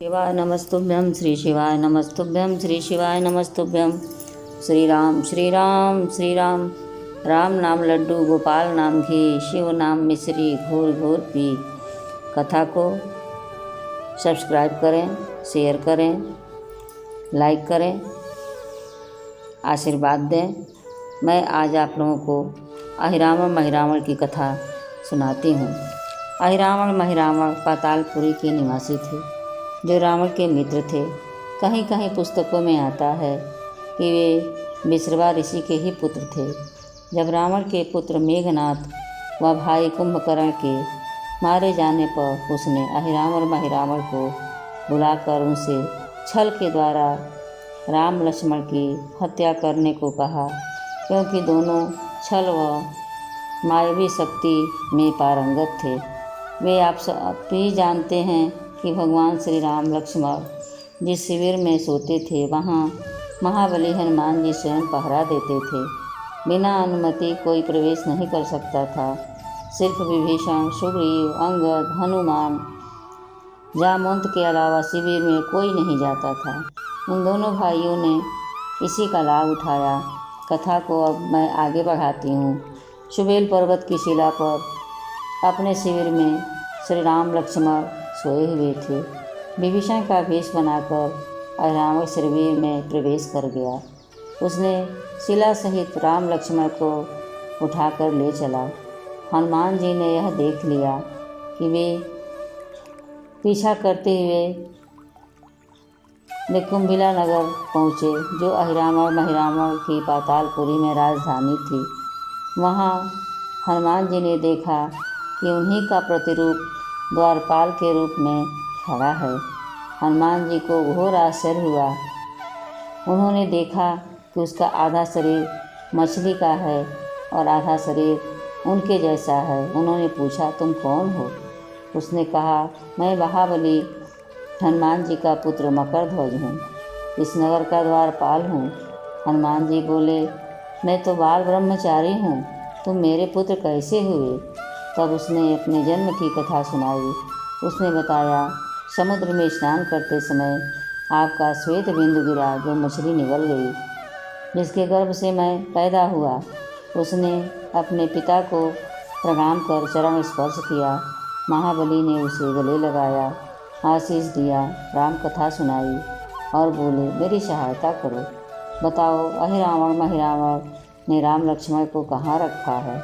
शिवाय नमस्तुभ्यं श्री शिवाय नमस्तुभ्यं श्री शिवाय नमस्तुभ्यं। श्री राम श्री राम श्री राम। राम नाम लड्डू गोपाल नाम घी, शिव नाम मिश्री घोर घोर पी। कथा को सब्सक्राइब करें, शेयर करें, लाइक करें, आशीर्वाद दें। मैं आज आप लोगों को अहिरावण महिरावण की कथा सुनाती हूँ। अहिरावण महिरावण पातालपुरी के निवासी थे, जो रावण के मित्र थे। कहीं कहीं पुस्तकों में आता है कि वे विश्रवा ऋषि के ही पुत्र थे। जब रावण के पुत्र मेघनाथ व भाई कुंभकर्ण के मारे जाने पर उसने अहिरावण महिरावण को बुलाकर उनसे छल के द्वारा राम लक्ष्मण की हत्या करने को कहा, क्योंकि दोनों छल व मायावी शक्ति में पारंगत थे। वे आप सब भी जानते हैं कि भगवान श्री राम लक्ष्मण जिस शिविर में सोते थे, वहाँ महाबली हनुमान जी स्वयं पहरा देते थे। बिना अनुमति कोई प्रवेश नहीं कर सकता था। सिर्फ विभीषण, सुग्रीव, अंगद, हनुमान, जामवंत के अलावा शिविर में कोई नहीं जाता था। उन दोनों भाइयों ने इसी का लाभ उठाया। कथा को अब मैं आगे बढ़ाती हूँ। सुबेल पर्वत की शिला पर अपने शिविर में श्री राम लक्ष्मण सोए हुए थे। विभीषण का वेश बनाकर अहिरावण शिविर में प्रवेश कर गया। उसने शिला सहित राम लक्ष्मण को उठाकर ले चला। हनुमान जी ने यह देख लिया कि वे पीछा करते हुए वे कुंभिला नगर पहुँचे, जो अहिरावण महिरावण की पातालपुरी में राजधानी थी। वहाँ हनुमान जी ने देखा कि उन्हीं का प्रतिरूप द्वारपाल के रूप में खड़ा है। हनुमान जी को घोर आश्चर्य हुआ। उन्होंने देखा कि उसका आधा शरीर मछली का है और आधा शरीर उनके जैसा है। उन्होंने पूछा, तुम कौन हो? उसने कहा, मैं महाबली हनुमान जी का पुत्र मकरध्वज हूँ, इस नगर का द्वारपाल हूँ। हनुमान जी बोले, मैं तो बाल ब्रह्मचारी हूँ, तुम मेरे पुत्र कैसे हुए? तब उसने अपने जन्म की कथा सुनाई। उसने बताया, समुद्र में स्नान करते समय आपका श्वेत बिंदु गिरा, जो मछली निगल गई, जिसके गर्भ से मैं पैदा हुआ। उसने अपने पिता को प्रणाम कर चरण स्पर्श किया। महाबली ने उसे गले लगाया, आशीष दिया, राम कथा सुनाई और बोले, मेरी सहायता करो। बताओ, अहिरावण महिरावण ने राम लक्ष्मण को कहाँ रखा है?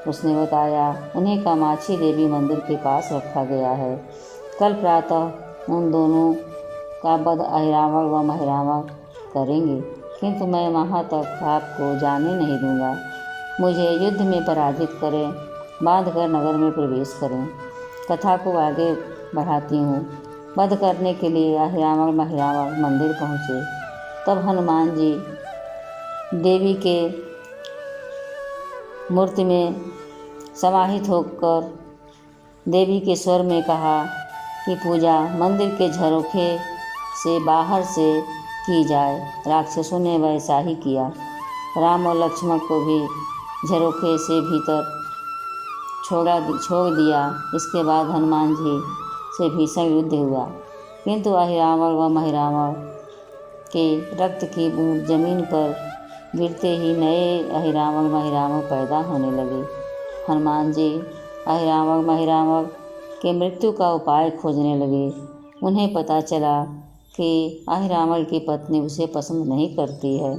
उसने बताया, उन्हें कामाक्षी देवी मंदिर के पास रखा गया है। कल प्रातः उन दोनों का वध अहिरावण व महिरावण करेंगे, किंतु मैं वहाँ तक आपको जाने नहीं दूंगा। मुझे युद्ध में पराजित करें, बांधकर नगर में प्रवेश करें। कथा को आगे बढ़ाती हूँ। वध करने के लिए अहिरावण महिरावण मंदिर पहुँचे। तब हनुमान जी देवी के मूर्ति में समाहित होकर देवी के स्वर में कहा कि पूजा मंदिर के झरोखे से बाहर से की जाए। राक्षसों ने वैसा ही किया। राम और लक्ष्मण को भी झरोखे से भीतर छोड़ दिया। इसके बाद हनुमान जी से भीषण युद्ध हुआ, किंतु अहिरावण व महिरावण के रक्त की बूंद जमीन पर गिरते ही नए अहिरावण महिरावण पैदा होने लगे। हनुमान जी अहिरावण महिरावण के मृत्यु का उपाय खोजने लगे। उन्हें पता चला कि अहिरावण की पत्नी उसे पसंद नहीं करती है।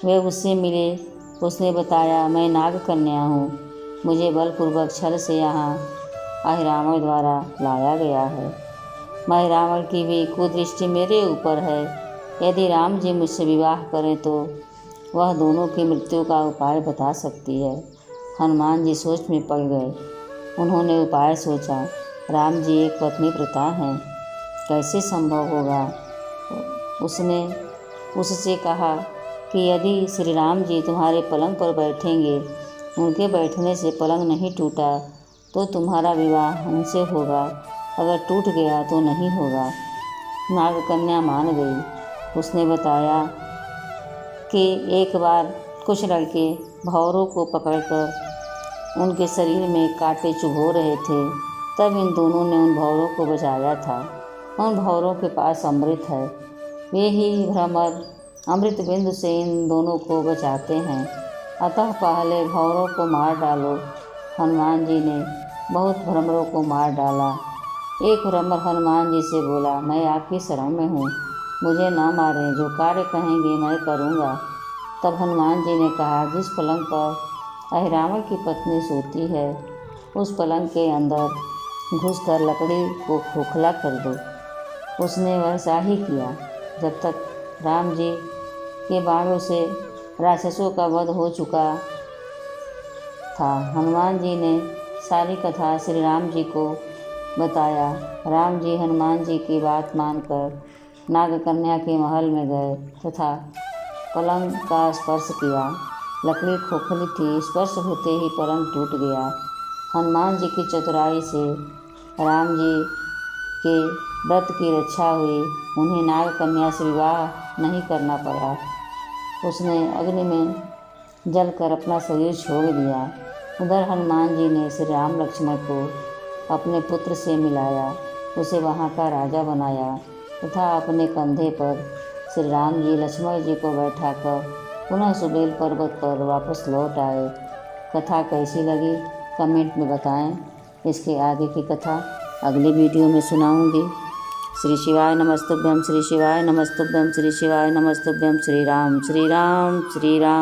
वे उससे मिले। उसने बताया, मैं नाग कन्या हूँ, मुझे बलपूर्वक छल से यहाँ अहिरावण द्वारा लाया गया है। महिरावण की भी कुदृष्टि मेरे ऊपर है। यदि राम जी मुझसे विवाह करें तो वह दोनों की मृत्यु का उपाय बता सकती है। हनुमान जी सोच में पड़ गए। उन्होंने उपाय सोचा। राम जी एक पत्नी प्रथा हैं, कैसे संभव होगा? उसने उससे कहा कि यदि श्री राम जी तुम्हारे पलंग पर बैठेंगे, उनके बैठने से पलंग नहीं टूटा तो तुम्हारा विवाह उनसे होगा, अगर टूट गया तो नहीं होगा। नागकन्या मान गई। उसने बताया कि एक बार कुछ लड़के भौरों को पकड़कर उनके शरीर में कांटे चुभो रहे थे। तब इन दोनों ने उन भौरों को बचाया था उन भंवरों के पास अमृत है। वे ही भ्रमर अमृत बिंदु से इन दोनों को बचाते हैं। अतः पहले भंवरों को मार डालो। हनुमान जी ने बहुत भ्रमरों को मार डाला। एक भ्रमर हनुमान जी से बोला, मैं आपकी शरण में हूँ, मुझे न मारें, जो कार्य कहेंगे मैं करूँगा। तब हनुमान जी ने कहा, जिस पलंग पर अहिरावण की पत्नी सोती है उस पलंग के अंदर घुसकर लकड़ी को खोखला कर दो। उसने वैसा ही किया। जब तक राम जी के बाणों से राक्षसों का वध हो चुका था, हनुमान जी ने सारी कथा श्री राम जी को बताया। राम जी हनुमान जी की बात मानकर नागकन्या के महल में गए तथा पलंग का स्पर्श किया। लकड़ी खोखली थी, स्पर्श होते ही पलंग टूट गया। हनुमान जी की चतुराई से राम जी के व्रत की रक्षा हुई। उन्हें नागकन्या से विवाह नहीं करना पड़ा। उसने अग्नि में जलकर अपना शरीर छोड़ दिया। उधर हनुमान जी ने श्री राम लक्ष्मण को अपने पुत्र से मिलाया, उसे वहाँ का राजा बनाया तथा अपने कंधे पर श्री राम जी लक्ष्मण जी को बैठाकर पुनः सुबेल पर्वत पर वापस लौट आए। कथा कैसी लगी कमेंट में बताएं। इसके आगे की कथा अगली वीडियो में सुनाऊंगी। श्री शिवाय नमस्तुभ्यं, श्री शिवाय नमस्तुभ्यं, श्री शिवाय नमस्तुभ्यं। श्री राम श्री राम श्री राम।